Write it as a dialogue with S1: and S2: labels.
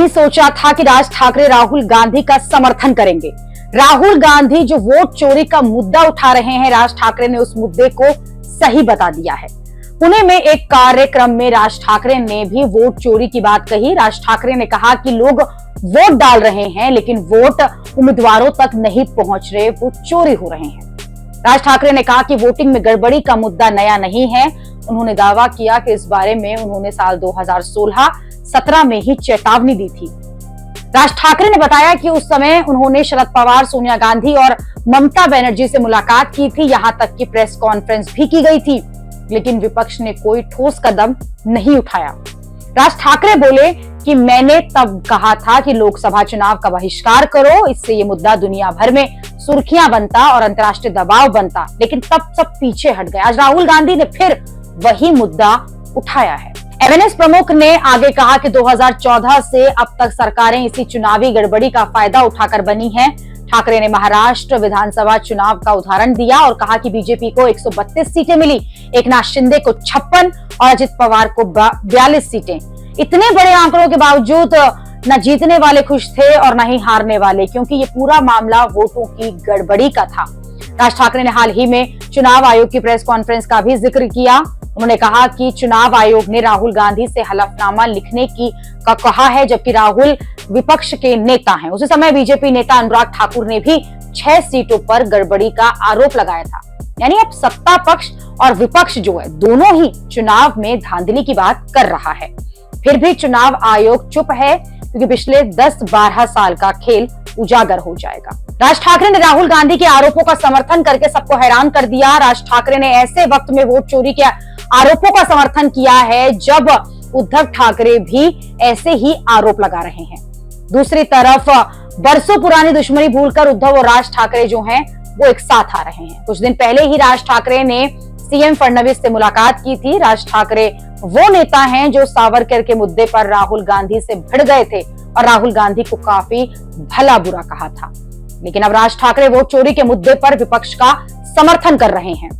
S1: नहीं सोचा था कि राज ठाकरे राहुल गांधी का समर्थन करेंगे। राहुल गांधी जो वोट चोरी का मुद्दा उठा रहे हैं, राज ठाकरे ने उस मुद्दे को सही बता दिया है। पुणे में एक कार्यक्रम में राज ठाकरे ने भी वोट चोरी की बात कही। राज ठाकरे ने कहा कि लोग वोट डाल रहे हैं लेकिन वोट उम्मीदवारों तक नहीं पहुंच रहे, वो चोरी हो रहे हैं। राज ठाकरे ने कहा कि वोटिंग में गड़बड़ी का मुद्दा नया नहीं है। उन्होंने दावा किया कि इस बारे में उन्होंने साल 2016-17 में ही चेतावनी दी थी। राज ठाकरे ने बताया कि उस समय उन्होंने शरद पवार, सोनिया गांधी और ममता बनर्जी से मुलाकात की थी, यहां तक कि प्रेस कॉन्फ्रेंस भी की गई थी, लेकिन विपक्ष ने कोई ठोस कदम नहीं उठाया। राज ठाकरे बोले कि मैंने तब कहा था कि लोकसभा चुनाव का बहिष्कार करो, इससे ये मुद्दा दुनिया भर में सुर्खियां बनता और अंतर्राष्ट्रीय दबाव बनता, लेकिन तब सब पीछे हट गए। आज राहुल गांधी ने फिर वही मुद्दा उठाया है। एमएनएस प्रमुख ने आगे कहा कि 2014 से अब तक सरकारें इसी चुनावी गड़बड़ी का फायदा उठाकर बनी हैं। ठाकरे ने महाराष्ट्र विधानसभा चुनाव का उदाहरण दिया और कहा कि बीजेपी को 132 सीटें मिली, एकनाथ शिंदे को 56 और अजित पवार को 42 सीटें। इतने बड़े आंकड़ों के बावजूद न जीतने वाले खुश थे और न ही हारने वाले, क्योंकि ये पूरा मामला वोटों की गड़बड़ी का था। राज ठाकरे ने हाल ही में चुनाव आयोग की प्रेस कॉन्फ्रेंस का भी जिक्र किया। उन्होंने कहा कि चुनाव आयोग ने राहुल गांधी से हलफनामा लिखने का कहा है, जबकि राहुल विपक्ष के नेता हैं। उसी समय बीजेपी नेता अनुराग ठाकुर ने भी 6 सीटों पर गड़बड़ी का आरोप लगाया था। यानी अब सत्ता पक्ष और विपक्ष जो है, दोनों ही चुनाव में धांधली की बात कर रहा है। फिर भी चुनाव आयोग चुप है, क्योंकि पिछले 10-12 साल का खेल उजागर हो जाएगा। राज ठाकरे ने राहुल गांधी के आरोपों का समर्थन करके सबको हैरान कर दिया। राज ठाकरे ने ऐसे वक्त में वोट चोरी के आरोपों का समर्थन किया है जब उद्धव ठाकरे भी ऐसे ही आरोप लगा रहे हैं। दूसरी तरफ बरसों पुरानी दुश्मनी भूलकर उद्धव और राज ठाकरे जो हैं वो एक साथ आ रहे हैं। कुछ दिन पहले ही राज ठाकरे ने सीएम फडणवीस से मुलाकात की थी। राज ठाकरे वो नेता हैं जो सावरकर के मुद्दे पर राहुल गांधी से भिड़ गए थे और राहुल गांधी को काफी भला बुरा कहा था, लेकिन अब राज ठाकरे वोट चोरी के मुद्दे पर विपक्ष का समर्थन कर रहे हैं।